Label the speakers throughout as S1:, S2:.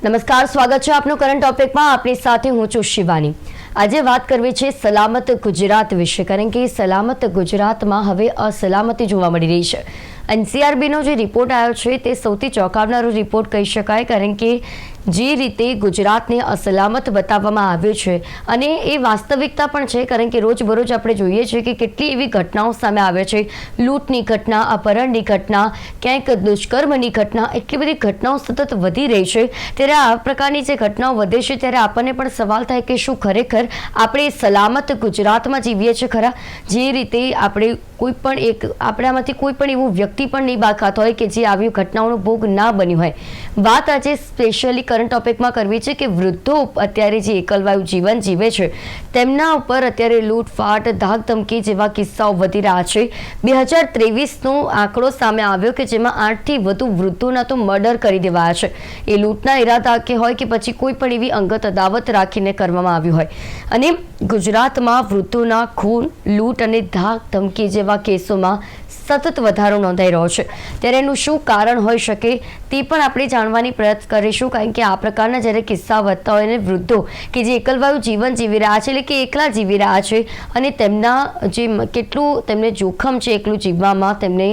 S1: નમસ્કાર, સ્વાગત છે આપનું કરંટ ટોપિકમાં. આપની સાથે હું છું શિવાની. આજે વાત કરવી છે સલામત ગુજરાત વિશે, કારણ કે સલામત ગુજરાતમાં હવે અસલામતી જોવા મળી રહી છે. એનસીઆરબીનો જે રિપોર્ટ આવ્યો છે તે સૌથી ચોંકાવનારો રિપોર્ટ કહી શકાય, કારણ કે જે રીતે ગુજરાતને અસલામત બતાવવામાં આવ્યું છે અને એ વાસ્તવિકતા પણ છે, કારણ કે રોજબરોજ આપણે જોઈએ છીએ કે કેટલી એવી ઘટનાઓ સામે આવે છે. લૂંટની ઘટના, અપહરણની ઘટના, ક્યાંક દુષ્કર્મની ઘટના, એટલી બધી ઘટનાઓ સતત વધી રહી છે. ત્યારે આ પ્રકારની જે ઘટનાઓ વધે છે ત્યારે આપણને પણ સવાલ થાય કે શું ખરેખર આપણે સલામત ગુજરાતમાં જીવીએ છીએ ખરા? જે રીતે આપણે કોઈ પણ આપણામાંથી કોઈ પણ એવું વ્યક્તિ પણ નહીં બાકાત હોય કે જે આવી ઘટનાઓનો ભોગ ના બન્યું હોય. વાત આજે સ્પેશિયલી કરંટ ટોપિકમાં કરવી છે કે વૃદ્ધો અત્યારે જે એકલવાયુ જીવન જીવે છે તેમના ઉપર અત્યારે લૂંટફાટ, ધાક ધમકી જેવા કિસ્સાઓ વધી રહ્યા છે. 2023નો આંકડો સામે આવ્યો કે જેમાં 8થી વધુ વૃદ્ધોના તો મર્ડર કરી દેવાયા છે. એ લૂંટના ઈરાદા કે હોય કે પછી કોઈ પણ એવી અંગત અદાવત રાખીને કરવામાં આવ્યું હોય. અને ગુજરાતમાં વૃદ્ધોના ખૂન, લૂંટ અને ધાક ધમકી જેવા કેસોમાં સતત વધારો નોંધાઈ રહ્યો છે. ત્યારે એનું શું કારણ હોઈ શકે તે પણ આપણે જાણવાની પ્રયત્ન કરીશું, કારણ કે આ પ્રકારના જ્યારે કિસ્સા વધતા હોય અને વૃદ્ધો કે જે એકલવાયુ જીવન જીવી રહ્યા છે, એટલે કે એકલા જીવી રહ્યા છે, અને તેમના જે કેટલું તેમને જોખમ છે એકલું જીવવામાં, તેમને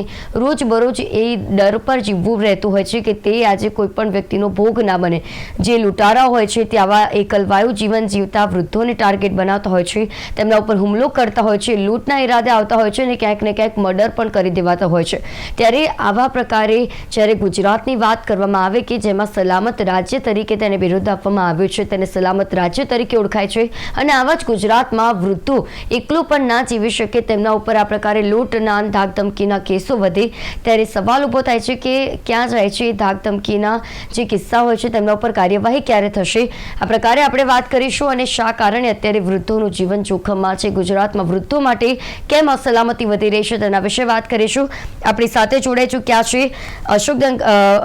S1: રોજબરોજ એ ડર પર જીવવું રહેતું હોય છે કે તે આજે કોઈ પણ વ્યક્તિનો ભોગ ના બને. જે લૂંટારા હોય છે તે આવા એકલવાયુ જીવન જીવતા વૃદ્ધોને ટાર્ગેટ બનાવતા હોય છે, તેમના ઉપર હુમલો કરતા હોય છે, લૂંટના ઈરાદે આવતા હોય છે અને ક્યાંક ને ક્યાંક મર્ડર પણ કરી દેવાતા હોય છે. ત્યારે આવા પ્રકારે જ્યારે ગુજરાતની વાત કરવામાં આવે કે જેમાં સલામત રાજ્ય તરીકે તેને વિરોધ આપવામાં આવ્યો છે, તેને સલામત રાજ્ય તરીકે ઓળખાય છે, અને આવા જ ગુજરાતમાં વૃદ્ધો એકલું પણ ના જીવી શકે, તેમના ઉપર આ પ્રકારે લૂંટના, ધાક ધમકીના કેસો વધે, ત્યારે સવાલ ઊભો થાય છે કે ક્યાં જાય છે ધાક ધમકીના જે કિસ્સા હોય છે તેમના ઉપર કાર્યવાહી ક્યારે થશે? આ પ્રકારે આપણે વાત કરીશું. અને શા કારણે અત્યારે વૃદ્ધોનું જીવન જોખમમાં છે, ગુજરાતમાં વૃદ્ધો માટે કેમ અસલામતી વધી રહી છે, તેના વિશે વાત કરીશું. આપણી સાથે જોડાઈ ચૂક્યા છે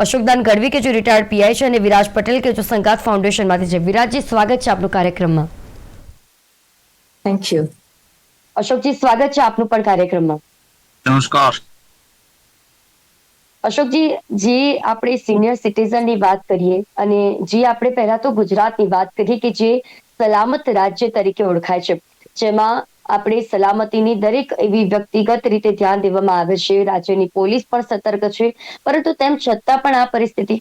S1: અશોકદાન ગઢવી કે જો રિટાયર્ડ પીઆઈ છે, અને વિરાજ પટેલ કે જો સંગાત ફાઉન્ડેશનમાંથી છે. વિરાજજી, સ્વાગત છે આપનું કાર્યક્રમમાં.
S2: Thank you.
S1: અશોકજી, સ્વાગત છે આપનું પણ કાર્યક્રમમાં.
S3: નમસ્કાર.
S1: અશોકજી, જે આપણે સિનિયર સિટીઝનની વાત કરીએ અને જે આપણે પહેલા તો ગુજરાતની વાત કરીએ કે જે સલામત રાજ્ય તરીકે ઓળખાય છે, જેમાં આપણે સલામતીની દરેક એવી વ્યક્તિગત રીતે ધ્યાન દેવામાં આવે છે, રાજ્યની પોલીસ પણ સતર્ક છે, પરંતુ તેમ છતાં પણ આ પરિસ્થિતિ.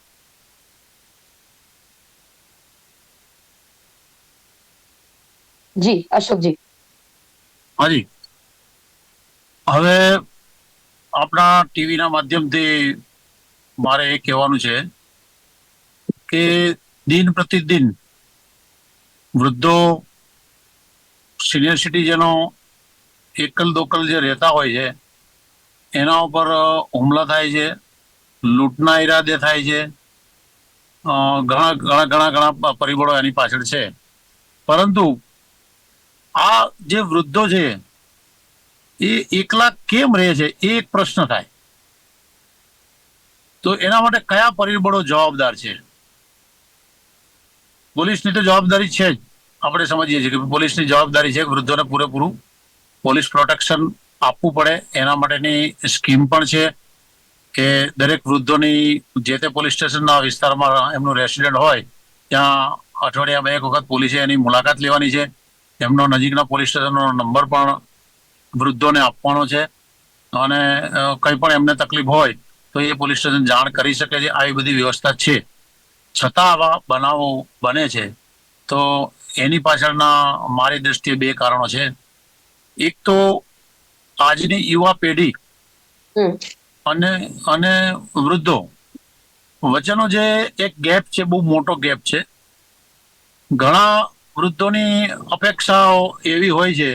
S1: જી અશોકજી.
S3: હાજી, હવે આપણા ટીવીના માધ્યમથી મારે એ કહેવાનું છે કે દિન પ્રતિદિન વૃદ્ધો, સિનિયર સિટીઝનો એકલ દોકલ જે રહેતા હોય છે એના ઉપર હુમલા થાય છે, લૂંટના ઈરાદે થાય છે. ઘણા પરિબળો એની પાછળ છે. પરંતુ આ જે વૃદ્ધો છે એ એકલા કેમ રહે છે એ એક પ્રશ્ન થાય. તો એના માટે કયા પરિબળો જવાબદાર છે? પોલીસની તો જવાબદારી છે જ, આપણે સમજીએ છીએ કે પોલીસની જવાબદારી છે વૃદ્ધોને પૂરેપૂરું પોલીસ પ્રોટેક્શન આપવું પડે. એના માટેની સ્કીમ પણ છે કે દરેક વૃદ્ધોની જે તે પોલીસ સ્ટેશનના વિસ્તારમાં એમનું રેસિડેન્ટ હોય ત્યાં અઠવાડિયામાં એક વખત પોલીસે એની મુલાકાત લેવાની છે. એમનો નજીકના પોલીસ સ્ટેશનનો નંબર પણ વૃદ્ધોને આપવાનો છે, અને કંઈ પણ એમને તકલીફ હોય તો એ પોલીસ સ્ટેશન જાણ કરી શકે છે. આવી બધી વ્યવસ્થા છે. છતાં આવા બનાવો બને છે. તો એની પાછળના મારી દ્રષ્ટિએ બે કારણો છે. એક તો આજની યુવા પેઢી અને વૃદ્ધો વચ્ચેનો જે એક ગેપ છે, બહુ મોટો ગેપ છે. ઘણા વૃદ્ધોની અપેક્ષાઓ એવી હોય છે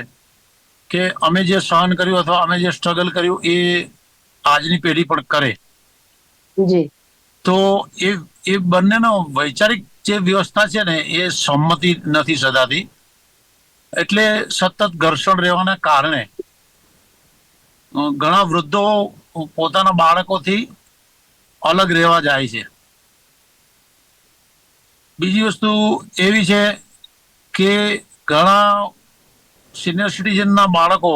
S3: કે અમે જે સહન કર્યું અથવા અમે જે સ્ટ્રગલ કર્યું એ આજની પેઢી પણ કરે. તો એ બંનેનો વૈચારિક જે વ્યવસ્થા છે ને એ સંમતિ નથી સધાતી. એટલે સતત ઘર્ષણ રહેવાના કારણે ઘણા વૃદ્ધો પોતાના બાળકોથી અલગ રહેવા જાય છે. બીજી વસ્તુ એવી છે કે ઘણા સિનિયર સિટીઝનના બાળકો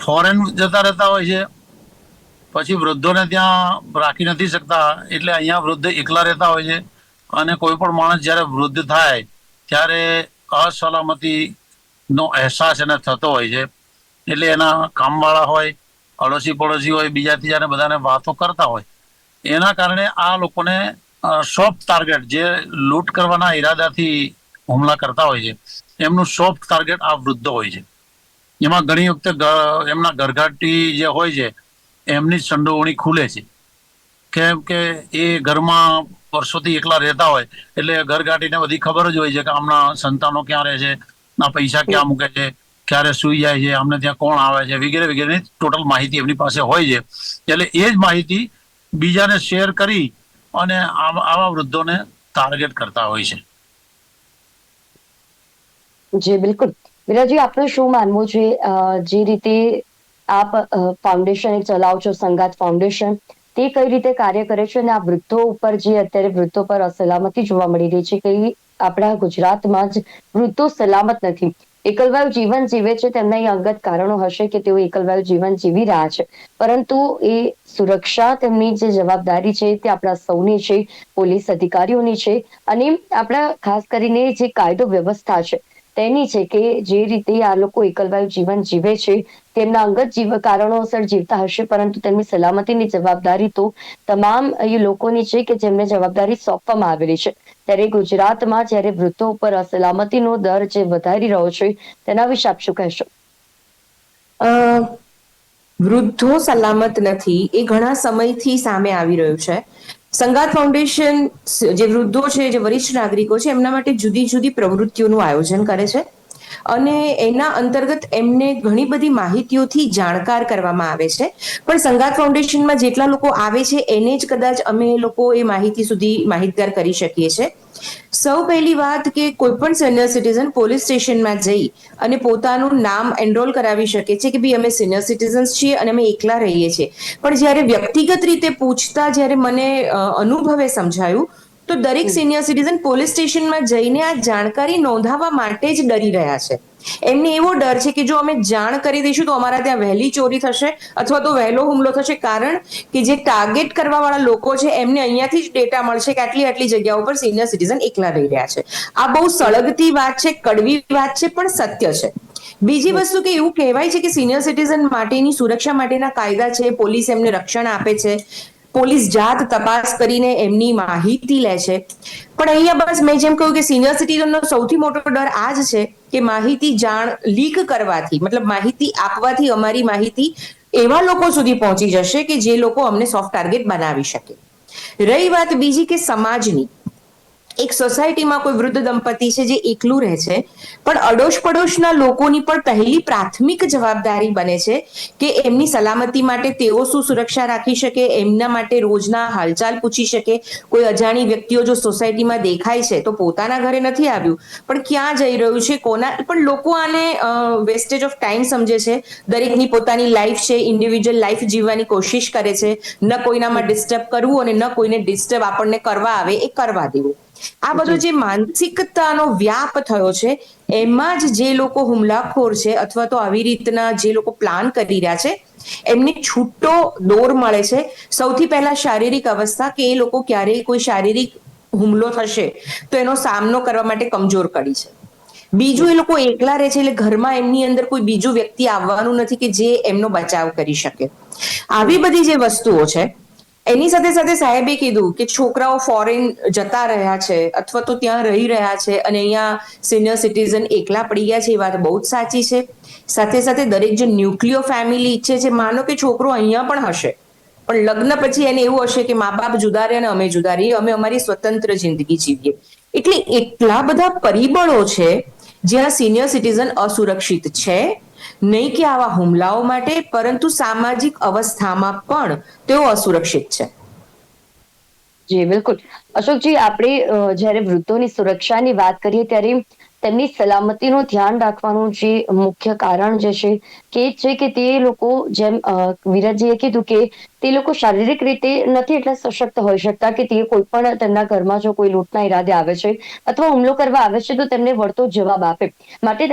S3: ફોરેન જતા રહેતા હોય છે, પછી વૃદ્ધોને ત્યાં રાખી નથી શકતા, એટલે અહીંયા વૃદ્ધ એકલા રહેતા હોય છે. અને કોઈ પણ માણસ જ્યારે વૃદ્ધ થાય ત્યારે અસલામતી નો અહેસાસ એને થતો હોય છે. એટલે એના કામવાળા હોય, અડોશી પડોશી હોય, બીજા ત્રીજાને બધાને વાતો કરતા હોય, એના કારણે આ લોકોને સોફ્ટ ટાર્ગેટ, જે લૂંટ કરવાના ઈરાદાથી હુમલા કરતા હોય છે, એમનું સોફ્ટ ટાર્ગેટ આ વૃદ્ધો હોય છે. એમાં ઘણી વખતે એમના ઘરઘાટી જે હોય છે એમની સંડોવણી ખુલે છે, કેમ કે એ ઘરમાં વર્ષોથી એકલા રહેતા હોય એટલે ઘરઘાટીને બધી ખબર જ હોય છે કે આમના સંતાનો ક્યાં રહે છે, આ પૈસા ક્યાં મૂકે છે, ક્યારે સુઈ જાય છે, આમને ત્યાં કોણ આવે છે, વગેરે વગેરેની ટોટલ માહિતી એમની પાસે હોય છે. એટલે એ જ માહિતી બીજાને શેર કરી અને આવા વૃદ્ધોને ટાર્ગેટ કરતા હોય છે.
S1: જી બિલકુલ. વિરાજી, આપનું શું માનવું છે? જે રીતે આપ ફાઉન્ડેશન ચલાવો છો, સંગાત ફાઉન્ડેશન, તે કઈ રીતે કાર્ય કરે છે અને આ વૃદ્ધો ઉપર જે અત્યારે વૃદ્ધો પર અસલામતી જોવા મળી રહી છે, કઈ આપણા ગુજરાતમાં જ વૃદ્ધો સલામત નથી, એકલવાયુ જીવન જીવે છે. તેમના એ અંગત કારણો હશે કે તેઓ એકલવાયુ જીવન જીવી રહ્યા છે, પરંતુ એ સુરક્ષા, તેમની જે જવાબદારી છે તે આપણા સૌની છે, પોલીસ અધિકારીઓની છે, અને આપણા ખાસ કરીને જે કાયદો વ્યવસ્થા છે તેની છે કે જે રીતે આ લોકો એકલવાયુ જીવન જીવે છે, તેમના અંગત કારણોસર જીવતા હશે, પરંતુ તેમની સલામતીની જવાબદારી તો તમામ એ લોકોની છે કે જેમને જવાબદારી સોંપવામાં આવેલી છે. ત્યારે ગુજરાતમાં જ્યારે વૃદ્ધો ઉપર અસલામતીનો દર જે વધારી રહ્યો છે, તેના વિશે આપ શું કહેશો?
S2: વૃદ્ધો સલામત નથી એ ઘણા સમયથી સામે આવી રહ્યું છે. સંગાત ફાઉન્ડેશન જે વૃદ્ધો છે, જે વરિષ્ઠ નાગરિકો છે, એમના માટે જુદી જુદી પ્રવૃત્તિઓનું આયોજન કરે છે અને એના અંતર્ગત એમને ઘણી બધી માહિતીઓથી જાણકાર કરવામાં આવે છે. પણ સંગાત ફાઉન્ડેશનમાં જેટલા લોકો આવે છે એને જ કદાચ અમે લોકો એ માહિતી સુધી માહિતગાર કરી શકીએ છીએ. સૌ પહેલી વાત કે કોઈ પણ સિનિયર સિટીઝન પોલીસ સ્ટેશનમાં જઈ અને પોતાનું નામ એનરોલ કરાવી શકે છે કે ભાઈ અમે સિનિયર સિટીઝન્સ છીએ અને અમે એકલા રહીએ છીએ. પણ જ્યારે વ્યક્તિગત રીતે પૂછતા જ્યારે મને અનુભવે સમજાયું તો દરેક સિનિયર સિટીઝન પોલીસ સ્ટેશનમાં જઈને આ જાણકારી નોંધાવવા માટે જ ડરી રહ્યા છે. એમને એવો ડર છે કે જો અમે જાણ કરી દઈશું તો અમારા ત્યાં વહેલી ચોરી થશે અથવા તો વહેલો હુમલો થશે, કારણ કે જે ટાર્ગેટ કરવા વાળા લોકો છે એમને અહીંયાથી જ ડેટા મળશે કે આટલી આટલી જગ્યાઓ પર સિનિયર સિટીઝન એકલા રહી રહ્યા છે. આ બહુ સળગતી વાત છે, કડવી વાત છે, પણ સત્ય છે. બીજી વસ્તુ કે એવું કહેવાય છે કે સિનિયર સિટીઝન માટેની સુરક્ષા માટેના કાયદા છે, પોલીસ એમને રક્ષણ આપે છે, પોલીસ જાત તપાસ કરીને એમની માહિતી લે છે. પણ અહીંયા બસ મેં જેમ કહ્યું કે સિનિયર સિટીઝનનો સૌથી મોટો ડર આ જ છે કે માહિતી લીક કરવાથી, મતલબ માહિતી આપવાથી અમારી માહિતી એવા લોકો સુધી પહોંચી જશે કે જે લોકો અમને સોફ્ટ ટાર્ગેટ બનાવી શકે. રહી વાત બીજી કે સમાજની, એક સોસાયટીમાં કોઈ વૃદ્ધ દંપતી છે જે એકલું રહે છે, પણ અડોશ પડોશના લોકોની પણ પહેલી પ્રાથમિક જવાબદારી બને છે કે એમની સલામતી માટે તેઓ શું સુરક્ષા રાખી શકે, એમના માટે રોજના હાલચાલ પૂછી શકે. કોઈ અજાણી વ્યક્તિઓ જો સોસાયટીમાં દેખાય છે તો પોતાના ઘરે નથી આવ્યું પણ ક્યાં જઈ રહ્યું છે, કોના, પણ લોકો આને વેસ્ટેજ ઓફ ટાઈમ સમજે છે. દરેકની પોતાની લાઈફ છે, ઇન્ડિવિજ્યુઅલ લાઈફ જીવવાની કોશિશ કરે છે, ન કોઈનામાં ડિસ્ટર્બ કરવું અને ન કોઈને ડિસ્ટર્બ આપણને કરવા આવે એ કરવા દેવું. આ બધો જે માનસિકતાનો વ્યાપ થયો છે એમાં જ જે લોકો હુમલાખોર છે અથવા તો આવી રીતના જે લોકો પ્લાન કરી રહ્યા છે એમને છૂટો દોર મળે છે. સૌથી પહેલા શારીરિક અવસ્થા, કે એ લોકો ક્યારેય કોઈ શારીરિક હુમલો થશે તો એનો સામનો કરવા માટે કમજોર પડી છે. બીજું, એ લોકો એકલા રહે છે એટલે ઘરમાં એમની અંદર કોઈ બીજું વ્યક્તિ આવવાનું નથી કે જે એમનો બચાવ કરી શકે. આવી બધી જે વસ્તુઓ છે એની સાથે સાથે સાહેબે કીધું કે છોકરાઓ ફોરેન જતા રહ્યા છે અથવા તો ત્યાં રહી રહ્યા છે અને અહીંયા સિનિયર સિટીઝન એકલા પડી ગયા છે, એ વાત બહુ જ સાચી છે. સાથે સાથે દરેક જે ન્યુક્લિયર ફેમિલી ઈચ્છે છે, માનો કે છોકરો અહીંયા પણ હશે પણ લગ્ન પછી એને એવું હશે કે મા બાપ જુદા રહે અને અમે જુદા રહીએ, અમે અમારી સ્વતંત્ર જિંદગી જીવીએ. એટલે એટલા બધા પરિબળો છે જ્યાં સિનિયર સિટીઝન અસુરક્ષિત છે. નહીં કે આવા હુમલાઓ માટે, પરંતુ સામાજિક અવસ્થામાં પણ તેઓ અસુરક્ષિત છે.
S1: જી બિલકુલ. અશોકજી, આપણે જ્યારે વૃદ્ધોની સુરક્ષાની વાત કરીએ ત્યારે તેમની સલામતીનું ધ્યાન રાખવાનું જે મુખ્ય કારણ જે છે કે છે કે તે લોકો, જેમ વિરાજીએ કીધું કે તે લોકો શારીરિક રીતે નથી એટલા સશક્ત હોઈ શકતા કે તે કોઈ પણ તેમના ઘરમાં જો કોઈ લૂંટના ઈરાદે આવે છે અથવા હુમલો કરવા આવે છે તો તેમને વળતો જવાબ આપે. માટે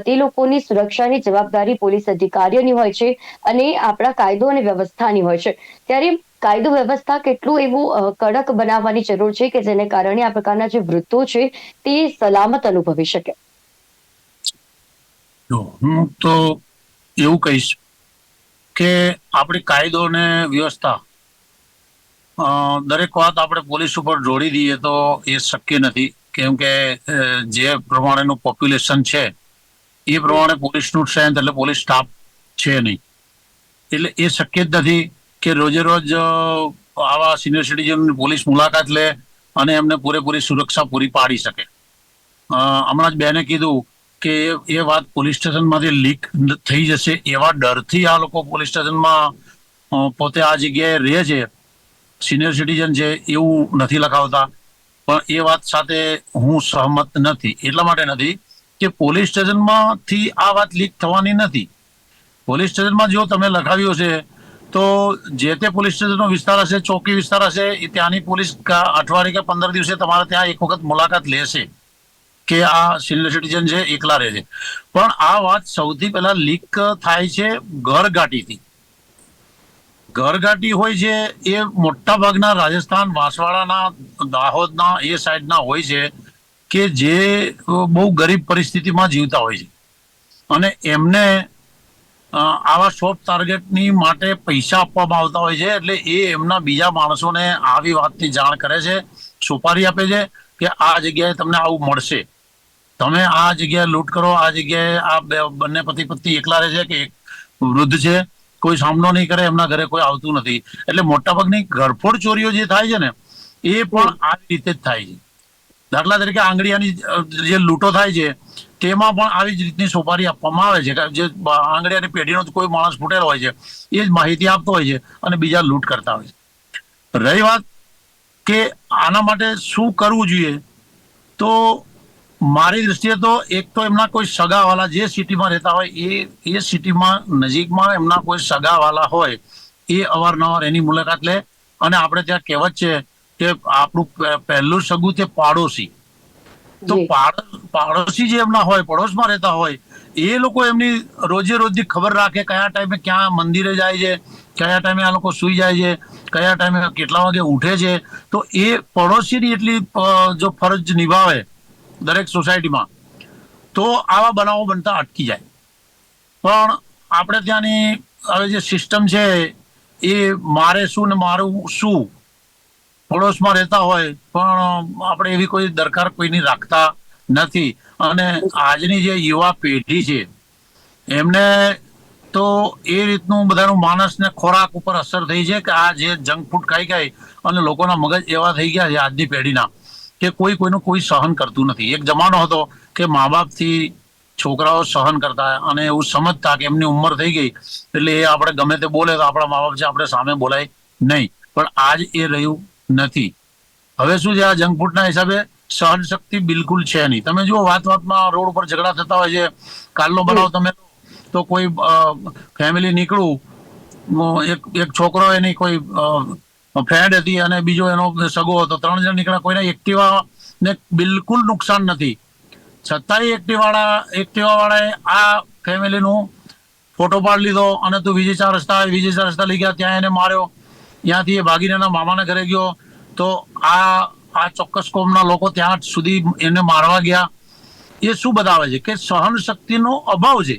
S1: તે લોકોની સુરક્ષાની જવાબદારી પોલીસ અધિકારીઓની હોય છે અને આપણા કાયદો અને વ્યવસ્થાની હોય છે. ત્યારે કાયદો વ્યવસ્થા કેટલું એવું કડક બનાવવાની જરૂર છે કે જેને કારણે આ પ્રકારના જે વૃદ્ધો છે તે સલામત અનુભવી શકે?
S3: હું તો એવું કહીશ કે આપણી કાયદો અને વ્યવસ્થા દરેક વાત આપણે પોલીસ ઉપર જોડી દઈએ તો એ શક્ય નથી, કેમ કે જે પ્રમાણેનું પોપ્યુલેશન છે એ પ્રમાણે પોલીસનું સ્ટ્રેન્થ એટલે પોલીસ સ્ટાફ છે નહીં, એટલે એ શક્ય જ નથી કે રોજે રોજ આવા સિનિયર સિટીઝન પોલીસ મુલાકાત લે અને એમને પૂરેપૂરી સુરક્ષા પૂરી પાડી શકે. હમણાં જ બેને કીધું કે એ વાત પોલીસ સ્ટેશનમાંથી લીક થઈ જશે એવા ડરથી આ લોકો પોલીસ સ્ટેશનમાં પોતે આ જગ્યાએ રહે છે, સિનિયર સિટીઝન છે એવું નથી લખાવતા. પણ એ વાત સાથે હું સહમત નથી. એટલા માટે નથી કે પોલીસ સ્ટેશનમાંથી આ વાત લીક થવાની નથી. પોલીસ સ્ટેશનમાં જો તમે લખાવ્યું છે તો જે તે પોલીસ સ્ટેશનનો વિસ્તાર હશે, ચોકી વિસ્તાર હશે, ત્યાંની પોલીસ અઠવાડિયે કે 15 દિવસે તમારે ત્યાં એક વખત મુલાકાત લેશે કે આ સિનિયર સિટીઝન છે એકલા રહે છે. પણ આ વાત સૌથી પહેલા લીક થાય છે ઘરગાટીથી. ઘરગાટી હોય છે એ મોટા ભાગના રાજસ્થાન, વાંસવાડાના, દાહોદના એ સાઈડના હોય છે કે જે બહુ ગરીબ પરિસ્થિતિમાં જીવતા હોય છે અને એમને આવા સોફ્ટ ટાર્ગેટની માટે પૈસા આપવામાં આવતા હોય છે. એટલે એ એમના બીજા માણસોને આવી વાતની જાણ કરે છે, સુપારી આપે છે કે આ જગ્યાએ તમને આવું મળશે, તમે આ જગ્યાએ લૂંટ કરો, આ જગ્યાએ આ બંને પતિ પત્ની એકલા રહે છે કે એક વૃદ્ધ છે, કોઈ સામનો નહીં કરે, એમના ઘરે કોઈ આવતું નથી. એટલે મોટાભાગની ઘરફોડ ચોરીઓ જે થાય છે ને એ પણ આવી રીતે જ થાય છે. દાખલા તરીકે આંગળીયાની જે લૂંટો થાય છે તેમાં પણ આવી જ રીતની સોપારી આપવામાં આવે છે. જે આંગળીયાની પેઢીનો કોઈ માણસ ફૂટેલો હોય છે એ જ માહિતી આપતો હોય છે અને બીજા લૂંટ કરતા હોય છે. રહી વાત કે આના માટે શું કરવું જોઈએ, તો મારી દ્રષ્ટિએ તો એક તો એમના કોઈ સગાવાલા જે સિટીમાં રહેતા હોય એ સિટીમાં નજીકમાં એમના કોઈ સગાવાલા હોય એ અવારનવાર એની મુલાકાત લે. અને આપણે ત્યાં કહેવત છે કે આપણું પહેલું સગું તે પાડોશી. તો પાડોશી જે એમના હોય, પડોશમાં રહેતા હોય, એ લોકો એમની રોજે રોજની ખબર રાખે, કયા ટાઈમે ક્યાં મંદિરે જાય છે, કયા ટાઈમે આ લોકો સુઈ જાય છે, કયા ટાઈમે કેટલા વાગે ઉઠે છે. તો એ પડોશીની એટલી જો ફરજ નિભાવે દરેક સોસાયટીમાં તો આવા બનાવો બનતા અટકી જાય. પણ આપણે ત્યાંની હવે જે સિસ્ટમ છે એ મારે શું ને મારું શું, પડોશમાં રહેતા હોય પણ આપણે એવી કોઈ દરકાર કોઈની રાખતા નથી. અને આજની જે યુવા પેઢી છે એમને તો એ રીતનું બધાનું માણસને ખોરાક ઉપર અસર થઈ છે કે આ જે જંક ફૂડ ખાઈ ખાઈ અને લોકોના મગજ એવા થઈ ગયા છે આજની પેઢીના કે કોઈનું કોઈ સહન કરતું નથી. એક જમાનો હતો કે મા બાપથી છોકરાઓ સહન કરતા અને એવું સમજતા કે એમની ઉંમર થઈ ગઈ એટલે એ આપણે ગમે તે બોલે તો આપણા મા બાપ છે, આપણે સામે બોલાય નહીં. પણ આજ એ રહ્યું નથી. હવે શું છે, આ જંક ફૂડના હિસાબે સહન શક્તિ બિલકુલ છે નહીં. તમે જુઓ વાત વાતમાં રોડ ઉપર ઝઘડા થતા હોય છે. કાલનો બનાવ તમે તો કોઈ ફેમિલી નીકળું, એક છોકરો એની કોઈ ફ્રેન્ડ હતી અને બીજો એનો સગો હતો, 3 જણ નીકળ્યા, કોઈને એક્ટિવા ને બિલકુલ નુકસાન નથી. છતાંય એક્ટિવા વાળાએ આ ફેમિલીનું ફોટો પાડી લીધો અને તું વિજય 4 રસ્તા લઈ ગયા, ત્યાં એને માર્યો. ત્યાંથી એ ભાગીને એના મામાના ઘરે ગયો તો આ ચોક્કસ કોમના લોકો ત્યાં સુધી એને મારવા ગયા. એ શું બતાવે છે કે સહન શક્તિનો અભાવ છે.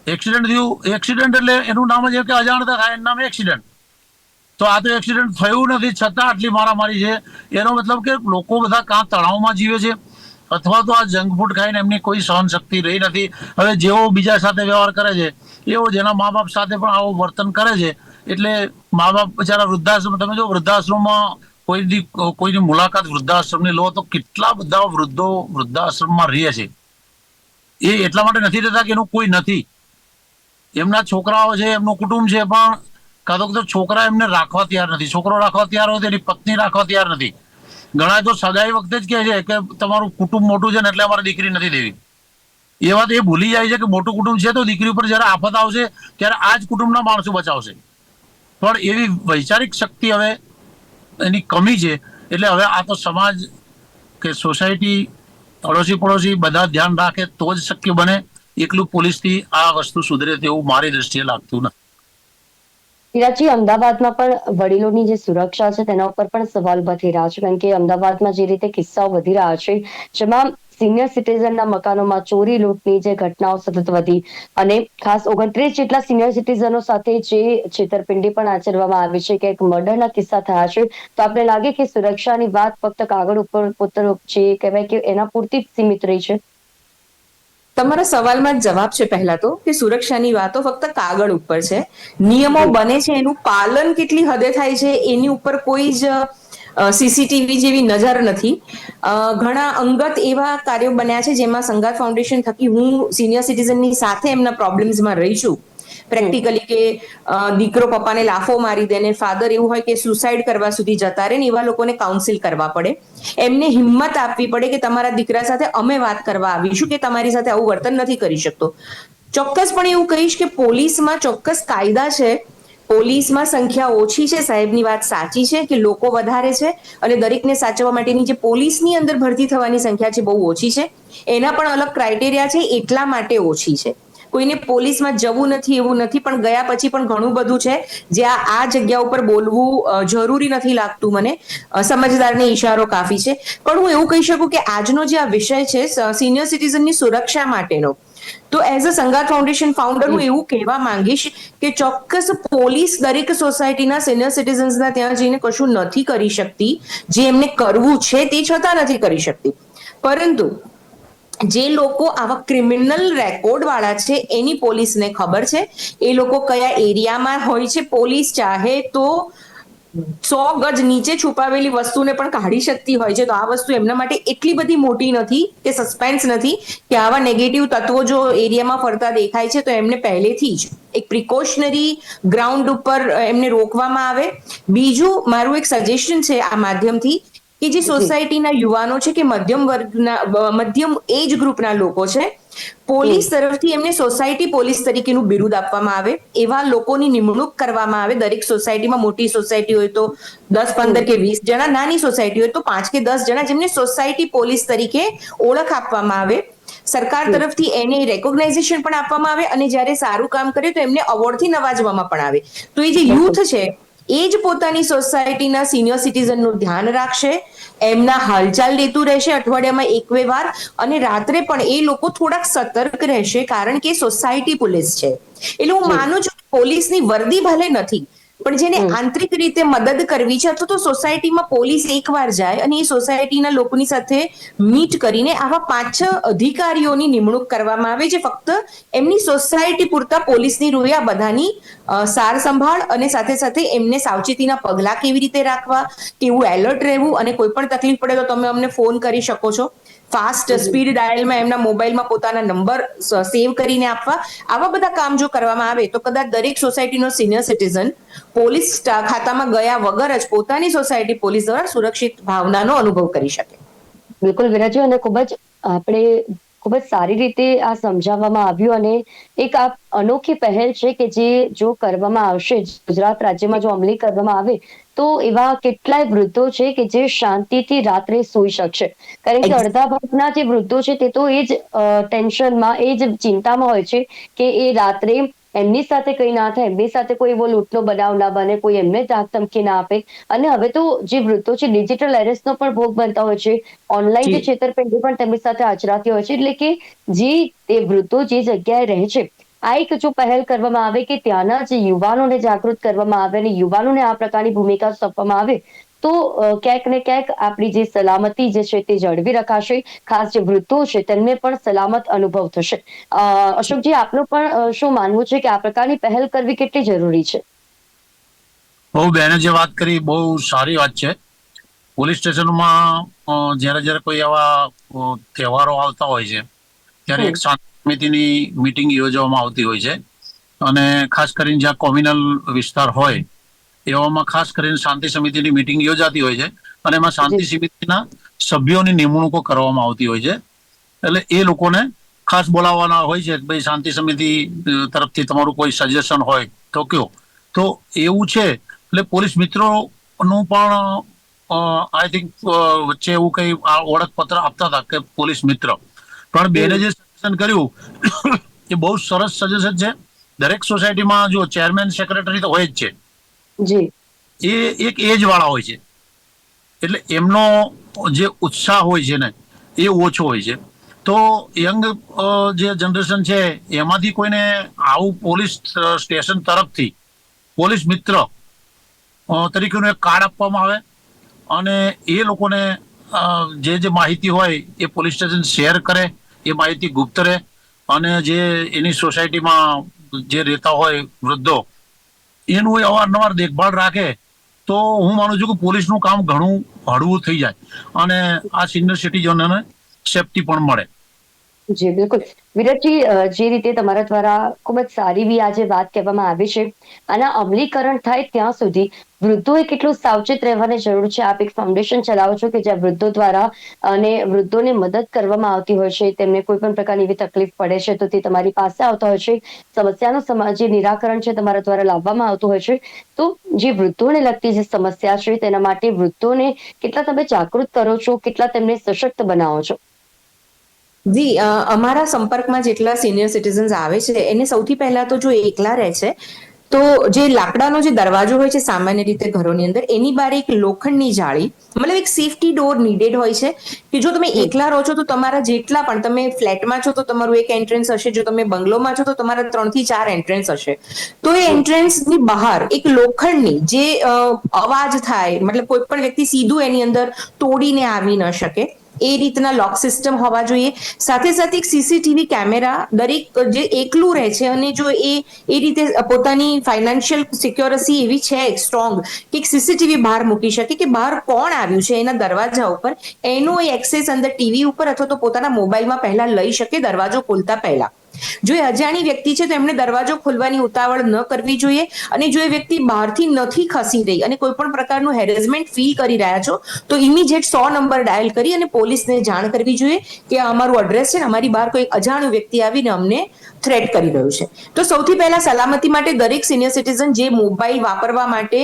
S3: એક્સિડન્ટ થયું, એક્સિડન્ટ એટલે એનું નામ જ કે અજાણતા થાય એનું નામ એક્સિડન્ટ. તો આ તો એક્સિડન્ટ થયું નથી છતાં આટલી મારામારી છે. એનો મતલબ કે લોકો બધા કાં તણાવમાં જીવે છે અથવા તો આ જંક ફૂડ ખાઈને એમની કોઈ સહન શક્તિ રહી નથી. હવે જેવો બીજા સાથે વ્યવહાર કરે છે એવો જેના મા બાપ સાથે પણ આવું વર્તન કરે છે. એટલે મા બાપ બિચારા વૃદ્ધાશ્રમ, તમે જો વૃદ્ધાશ્રમમાં કોઈની મુલાકાત વૃદ્ધાશ્રમની લો તો કેટલા બધા વૃદ્ધો વૃદ્ધાશ્રમમાં રહે છે. એ એટલા માટે નથી રહેતા કે એનું કોઈ નથી, એમના છોકરાઓ છે, એમનું કુટુંબ છે, પણ કાં તો છોકરા એમને રાખવા તૈયાર નથી, છોકરો રાખવા તૈયાર હોય તેની પત્ની રાખવા તૈયાર નથી. ઘણા તો સગાઈ વખતે જ કહે છે કે તમારું કુટુંબ મોટું છે ને એટલે અમારે દીકરી નથી દેવી. એ વાત એ ભૂલી જાય છે કે મોટું કુટુંબ છે તો દીકરી ઉપર જયારે આફત આવશે ત્યારે આ જ કુટુંબના માણસો બચાવશે. પણ એવી વૈચારિક શક્તિ હવે એની કમી છે. એટલે હવે આ તો સમાજ કે સોસાયટી, પડોશી બધા ધ્યાન રાખે તો જ શક્ય બને. એકલું પોલીસથી આ વસ્તુ સુધરે તેવું મારી દ્રષ્ટિએ લાગતું નથી.
S1: વિરાટજી, અમદાવાદમાં પણ વડીલોની જે સુરક્ષા છે તેના ઉપર પણ સવાલ ઉભા થઈ રહ્યા છે, કારણ કે અમદાવાદમાં જે રીતે કિસ્સાઓ વધી રહ્યા છે, જેમાં સિનિયર સિટીઝનના મકાનોમાં ચોરી લૂંટની જે ઘટનાઓ સતત વધી અને ખાસ 29 જેટલા સિનિયર સિટીઝનો સાથે જે છેતરપિંડી પણ આચરવામાં આવી છે, કે એક મર્ડરના કિસ્સા થયા છે, તો આપણે લાગે કે સુરક્ષાની વાત ફક્ત કાગળ ઉપર જે કહેવાય કે એના પૂરતી જ સીમિત રહી છે.
S2: તમારા સવાલમાં જ જવાબ છે પહેલા તો કે સુરક્ષાની વાતો ફક્ત કાગળ ઉપર છે. નિયમો બને છે એનું પાલન કેટલી હદે થાય છે એની ઉપર કોઈ જ સીસીટીવી જેવી નજર નથી. ઘણા અંગત એવા કાર્યો બન્યા છે જેમાં સંગાત ફાઉન્ડેશન થકી હું સિનિયર સિટીઝનની સાથે એમના પ્રોબ્લેમ્સમાં રહી છું. પ્રેક્ટિકલી કે દીકરો પપ્પાને લાફો મારી દે ને ફાધર એવું હોય કે સુસાઇડ કરવા સુધી જતા રહે ને એવા લોકોને કાઉન્સિલ કરવા પડે. એમને હિંમત આપવી પડે કે તમારા દીકરા સાથે અમે વાત કરવા આવીશું કે તમારી સાથે આવું વર્તન નથી કરી શકતો. ચોક્કસપણે એવું કહીશ કે પોલીસમાં ચોક્કસ કાયદા છે. પોલીસમાં સંખ્યા ઓછી છે, સાહેબની વાત સાચી છે કે લોકો વધારે છે અને દરેકને સાચવવા માટેની જે પોલીસની અંદર ભરતી થવાની સંખ્યા છે બહુ ઓછી છે. એના પણ અલગ ક્રાઇટેરિયા છે, એટલા માટે ઓછી છે. કોઈને પોલીસમાં જવું નથી એવું નથી, પણ ગયા પછી પણ ઘણું બધું છે જે આ જગ્યા ઉપર બોલવું જરૂરી નથી લાગતું મને. સમજદારને ઈશારો કાફી છે. પણ હું એવું કહી શકું કે આજનો જે આ વિષય છે સિનિયર સિટીઝનની સુરક્ષા માટેનો, તો એઝ અ સંગાત ફાઉન્ડેશન ફાઉન્ડર હું એવું કહેવા માંગીશ કે ચોક્કસ પોલીસ દરેક સોસાયટીના સિનિયર સિટીઝન્સના ત્યાં જઈને કશું નથી કરી શકતી. જે એમને કરવું છે તે છતાં નથી કરી શકતી. પરંતુ જે લોકો આવા ક્રિમિનલ રેકોર્ડ વાળા છે એની પોલીસને ખબર છે. એ લોકો કયા એરિયામાં હોય છે. પોલીસ ચાહે તો 100 ગજ નીચે છુપાવેલી વસ્તુને પણ કાઢી શકતી હોય છે. તો આ વસ્તુ એમના માટે એટલી બધી મોટી નથી કે સસ્પેન્સ નથી કે આવા નેગેટિવ તત્વો જો એરિયામાં ફરતા દેખાય છે તો એમને પહેલેથી જ એક પ્રિકોશનરી ગ્રાઉન્ડ ઉપર એમને રોકવામાં આવે. બીજું મારું એક સજેશન છે આ માધ્યમથી કે જે સોસાયટીના યુવાનો છે કે મધ્યમ વર્ગના મધ્યમ એજ ગ્રુપના લોકો છે, પોલીસ તરફથી એમને સોસાયટી પોલીસ તરીકેનું બિરુદ આપવામાં આવે. એવા લોકોની નિમણૂક કરવામાં આવે. દરેક સોસાયટીમાં મોટી સોસાયટી હોય તો 10, 15 કે 20 જણા, નાની સોસાયટી હોય તો 5 કે 10 જણા, જેમને સોસાયટી પોલીસ તરીકે ઓળખ આપવામાં આવે. સરકાર તરફથી એને રેકોગ્નાઇઝેશન પણ આપવામાં આવે અને જ્યારે સારું કામ કરે તો એમને અવોર્ડથી નવાજવામાં પણ આવે. તો એ જે યુથ છે એ જ પોતાની સોસાયટીના સિનિયર સિટીઝનનું ધ્યાન રાખશે, એમના હાલચાલ લેતું રહેશે અઠવાડિયામાં 1-2 વાર, અને રાત્રે પણ એ લોકો થોડાક સતર્ક રહેશે કારણ કે સોસાયટી પોલીસ છે. એટલે હું માનું છું કે પોલીસની વર્દી ભલે નથી, પણ જેને આંતરિક રીતે મદદ કરવી છે, અથવા તો સોસાયટીમાં પોલીસ એકવાર જાય અને એ સોસાયટીના લોકોની સાથે મીટ કરીને આવા 5-6 અધિકારીઓની નિમણૂક કરવામાં આવે જે ફક્ત એમની સોસાયટી પૂરતા પોલીસની રૂએ આ બધાની સાર સંભાળ અને સાથે સાથે એમને સાવચેતીના પગલા કેવી રીતે રાખવા, કેવું એલર્ટ રહેવું, અને કોઈ પણ તકલીફ પડે તો તમે અમને ફોન કરી શકો છો. ફાસ્ટ સ્પીડ ડાયલમાં એમના મોબાઈલમાં પોતાના નંબર સેવ કરીને આપવા. આવા બધા કામ જો કરવામાં આવે તો કદાચ દરેક સોસાયટીનો સિનિયર સિટીઝન પોલીસ ખાતામાં ગયા વગર જ પોતાની સોસાયટી પોલીસ દ્વારા સુરક્ષિત ભાવનાનો અનુભવ કરી શકે.
S1: બિલકુલ વિરાજી, અને ખૂબ જ સારી રીતે આ સમજાવવામાં આવ્યું, અને એક આ અનોખી પહેલ છે કે જે જો કરવામાં આવશે, ગુજરાત રાજ્યમાં જો અમલી કરવામાં આવે તો એવા કેટલાય વૃદ્ધો છે કે જે શાંતિથી રાત્રે સૂઈ શકશે. કારણ કે અડધા ભાગના જે વૃદ્ધો છે તે તો એ જ ટેન્શનમાં, એ જ ચિંતામાં હોય છે કે એ રાત્રે એમની સાથે કંઈ ના થાય, એમની સાથે કોઈ એવો લૂંટનો બનાવ ના બને, કોઈ એમને ધાક ધમકી ના આપે. અને હવે તો જે વૃદ્ધો છે ડિજિટલ એરેસ્ટનો પણ ભોગ બનતા હોય છે. ઓનલાઈન જે છેતરપિંડી પણ તેમની સાથે આચરાતી હોય છે. એટલે કે જે એ વૃદ્ધો જે જગ્યાએ રહે છે, આ એક જો પહેલ કરવામાં આવે કે ત્યાંના જે યુવાનોને જાગૃત કરવામાં આવે અને યુવાનોને આ પ્રકારની ભૂમિકા સોંપવામાં આવે તો ક્યાંક ને ક્યાંક આપણી જે સલામતી જે છે તે જળવી રખાશે. ખાસ જે વૃદ્ધો છે તેમને પણ સલામત અનુભવ થશે. અશોકજી, આપનું પણ શું માનવું છે કે આ પ્રકારની પહેલ કરવી કેટલી જરૂરી છે?
S3: બહુ બહેને જે વાત કરી બહુ સારી વાત છે. પોલીસ સ્ટેશનમાં જ્યારે કોઈ આવા તહેવારો આવતા હોય છે ત્યારે એક શાંતિ સમિતિની મિટિંગ યોજવામાં આવતી હોય છે, અને ખાસ કરીને જ્યાં કોમ્યુનલ વિસ્તાર હોય એવામાં ખાસ કરીને શાંતિ સમિતિની મિટિંગ યોજાતી હોય છે, અને એમાં શાંતિ સમિતિના સભ્યોની નિમણૂકો કરવામાં આવતી હોય છે. એટલે એ લોકોને ખાસ બોલાવવાના હોય છે. ભાઈ, શાંતિ સમિતિ તરફથી તમારું કોઈ સજેશન હોય તો કયો. તો એવું છે. એટલે પોલીસ મિત્રોનું પણ આઈ થિંક વચ્ચે એવું કઈ ઓળખપત્ર આપતા હતા કે પોલીસ મિત્ર. પણ બેને જે સજેશન કર્યું એ બહુ સરસ સજેશન છે. દરેક સોસાયટીમાં જો ચેરમેન સેક્રેટરી તો હોય જ છે,
S1: જી
S3: એ એક એજ વાળા હોય છે, એટલે એમનો જે ઉત્સાહ હોય છે ને એ ઓછો હોય છે. તો યંગ જે જનરેશન છે એમાંથી કોઈને આવું પોલીસ સ્ટેશન તરફથી પોલીસ મિત્ર તરીકેનું એક કાર્ડ આપવામાં આવે અને એ લોકોને જે માહિતી હોય એ પોલીસ સ્ટેશન શેર કરે, એ માહિતી ગુપ્ત રહે અને જે એની સોસાયટીમાં જે રહેતા હોય વૃદ્ધો એનું અવારનવાર દેખભાળ રાખે તો હું માનું છું કે પોલીસનું કામ ઘણું હળવું થઈ જાય અને આ સિનિયર સિટીઝનોને સેફટી પણ મળે.
S1: જી બિલકુલ. વિરાટજી, જે રીતે તમારા દ્વારા ખૂબ જ સારી એવી આજે વાત કહેવામાં આવી છે, આના અમલીકરણ થાય ત્યાં સુધી વૃદ્ધોએ કેટલું સાવચેત રહેવાની જરૂર છે. આપ એક ફાઉન્ડેશન ચલાવો છો કે જ્યાં વૃદ્ધો દ્વારા અને વૃદ્ધોને મદદ કરવામાં આવતી હોય છે, તેમને કોઈ પણ પ્રકારની એવી તકલીફ પડે છે તો તે તમારી પાસે આવતા હોય છે, સમસ્યાનું જે નિરાકરણ છે તમારા દ્વારા લાવવામાં આવતું હોય છે. તો જે વૃદ્ધોને લગતી જે સમસ્યા છે તેના માટે વૃદ્ધોને કેટલા તમે જાગૃત કરો છો, કેટલા તેમને સશક્ત બનાવો છો?
S2: જી, અમારા સંપર્કમાં જેટલા સિનિયર સિટીઝન્સ આવે છે એને સૌથી પહેલા તો જો એકલા રહે છે તો જે લાકડાનો જે દરવાજો હોય છે સામાન્ય રીતે ઘરોની અંદર, એની બહાર એક લોખંડની જાળી, મતલબ એક સેફટી ડોર નીડેડ હોય છે કે જો તમે એકલા રહો છો તો તમારા જેટલા પણ, તમે ફ્લેટમાં છો તો તમારું એક એન્ટ્રન્સ હશે, જો તમે બંગલોમાં છો તો તમારા 3 થી 4 એન્ટ્રન્સ હશે. તો એ એન્ટ્રન્સની બહાર એક લોખંડની જે અવાજ થાય, મતલબ કોઈ પણ વ્યક્તિ સીધું એની અંદર તોડીને આવી ન શકે એ રીતના લોક સિસ્ટમ હોવા જોઈએ. સાથે સાથે એક સીસીટીવી કેમેરા, દરેક જે એકલું રહે છે અને જો એ રીતે પોતાની ફાઇનાન્શિયલ સિક્યોરિટી એવી છે સ્ટ્રોંગ કે એક સીસીટીવી બહાર મૂકી શકે કે બહાર કોણ આવ્યું છે એના દરવાજા ઉપર, એનો એક્સેસ અંદર ટીવી ઉપર અથવા તો પોતાના મોબાઈલમાં પહેલા લઈ શકે દરવાજો ખોલતા પહેલા. જો એ અજાણી વ્યક્તિ છે તો એમને દરવાજો ખોલવાની ઉતાવળ ન કરવી જોઈએ અને જો એ વ્યક્તિ બહારથી નથી ખસી રહી અને કોઈ પણ પ્રકારનું હેરેસમેન્ટ ફીલ કરી રહ્યા છો તો ઇમિડિયેટ 100 નંબર ડાયલ કરી અને પોલીસને જાણ કરવી જોઈએ કે અમારું એડ્રેસ છે ને અમારી બહાર કોઈ અજાણ્યું વ્યક્તિ આવીને અમને થ્રેટ કરી રહ્યું છે. તો સૌથી પહેલા સલામતી માટે દરેક સિનિયર સિટીઝન જે મોબાઈલ વાપરવા માટે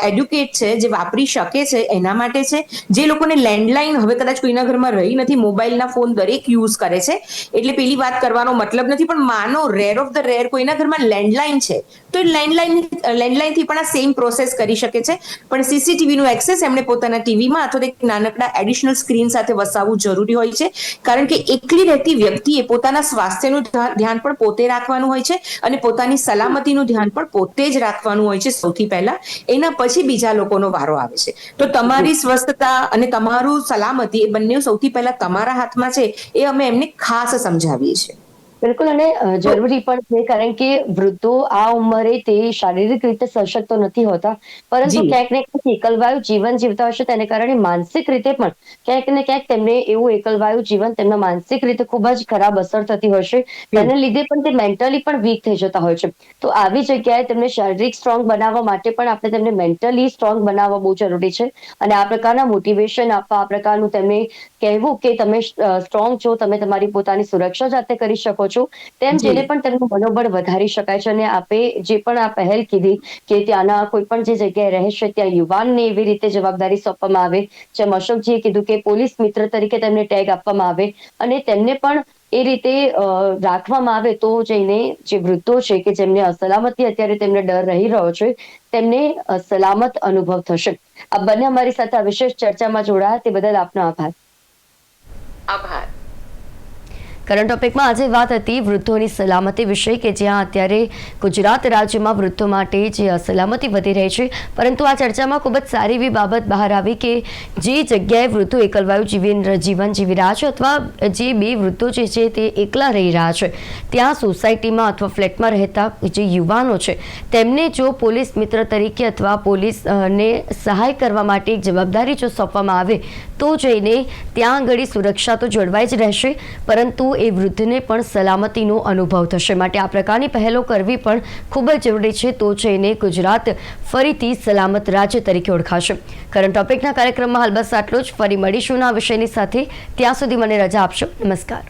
S2: એડ્યુકેટ છે, જે વાપરી શકે છે એના માટે છે. જે લોકોને લેન્ડલાઇન હવે કદાચ કોઈના ઘરમાં રહી નથી, મોબાઈલના ફોન દરેક યુઝ કરે છે, એટલે પેલી વાત કરવાનો મતલબ નથી, પણ માનો રેર ઓફ ધ રેર કોઈના ઘરમાં લેન્ડલાઇન છે તો લેન્ડલાઇનથી પણ આ સેમ પ્રોસેસ કરી શકે છે. પણ સીસીટીવીનું એક્સેસ એમણે પોતાના ટીવીમાં અથવા એક નાનકડા એડિશનલ સ્ક્રીન સાથે વસાવવું જરૂરી હોય છે, કારણ કે એકલી રહેતી વ્યક્તિએ પોતાના સ્વાસ્થ્યનું ધ્યાન પણ પોતે રાખવાનું હોય છે અને પોતાની સલામતીનું ધ્યાન પણ પોતે જ રાખવાનું હોય છે સૌથી પહેલા. એના પછી બીજા લોકોનો વારો આવે છે. તો તમારી સ્વસ્થતા અને તમારું સલામતી એ બંને સૌથી પહેલા તમારા હાથમાં છે, એ અમે એમને ખાસ સમજાવીએ છીએ.
S1: બિલકુલ. અને જરૂરી પણ છે, કારણ કે વૃદ્ધો આ ઉંમરે તે શારીરિક રીતે સશક્ત નથી હોતા, પરંતુ
S2: જી
S1: ક્યાંક ને ક્યાંક એકલવાયું જીવન જીવતા હશે, તેને કારણે માનસિક રીતે પણ ક્યાંક ને ક્યાંક તેમને એવું એકલવાયું જીવન તેમના માનસિક રીતે ખૂબ જ ખરાબ અસર થતી હોય છે. તેને લીધે પણ તે મેન્ટલી પણ વીક થઈ જતા હોય છે. તો આવી જગ્યાએ તેમને શારીરિક સ્ટ્રોંગ બનાવવા માટે પણ આપણે તેમને મેન્ટલી સ્ટ્રોંગ બનાવવા બહુ જરૂરી છે. અને આ પ્રકારના મોટિવેશન આપવા, આ પ્રકારનું તેમને કહેવું કે તમે સ્ટ્રોંગ છો, તમે તમારી પોતાની સુરક્ષા જાતે કરી શકો છો, તેમ
S2: જી
S1: જેને પણ તેમનું મનોબળ વધારી શકાય છે. અને આપે જે પણ આ પહેલ કીધી કે ત્યાંના કોઈ પણ જે જગ્યાએ રહેશે ત્યાં યુવાનને એવી રીતે જવાબદારી સોંપવામાં આવે, જેમ અશોકજીએ કીધું કે પોલીસ મિત્ર તરીકે તેમને ટેગ આપવામાં આવે અને તેમને પણ એ રીતે રાખવામાં આવે તો જઈને જે વૃદ્ધો છે કે જેમને અસલામતી અત્યારે તેમને ડર રહી રહ્યો છે, તેમને સલામત અનુભવ થશે. આ બંને અમારી સાથે આ વિશેષ ચર્ચામાં જોડાયા તે બદલ આપનો આભાર.
S2: આભાર.
S1: કરંટ ટોપિકમાં આજે વાત હતી વૃદ્ધોની સલામતી વિશે, કે જ્યાં અત્યારે ગુજરાત રાજ્યમાં વૃદ્ધો માટે જે અસલામતી વધી રહી છે, પરંતુ આ ચર્ચામાં ખૂબ જ સારી એવી બાબત બહાર આવી કે જે જગ્યાએ વૃદ્ધો એકલવાયું જીવન જીવી રહ્યા છે અથવા જે બે વૃદ્ધો જે છે તે એકલા રહી રહ્યા છે, ત્યાં સોસાયટીમાં અથવા ફ્લેટમાં રહેતા જે યુવાનો છે તેમને જો પોલીસ મિત્ર તરીકે અથવા પોલીસને સહાય કરવા માટે એક જવાબદારી જો સોંપવામાં આવે તો જઈને ત્યાં આગળ સુરક્ષા તો જળવાઈ જ રહેશે, પરંતુ એ વૃદ્ધને પણ સલામતીનો અનુભવ થશે. માટે આ પ્રકારની પહેલો કરવી પણ ખૂબ જ જરૂરી છે, તો જઈને ગુજરાત ફરીથી સલામત રાજ્ય તરીકે ઓળખાશે. કરંટ ટોપિકના કાર્યક્રમમાં હાલ બસ આટલું જ. ફરી મળીશું આ વિષયની સાથે. ત્યાં સુધી મને રજા આપશો. નમસ્કાર.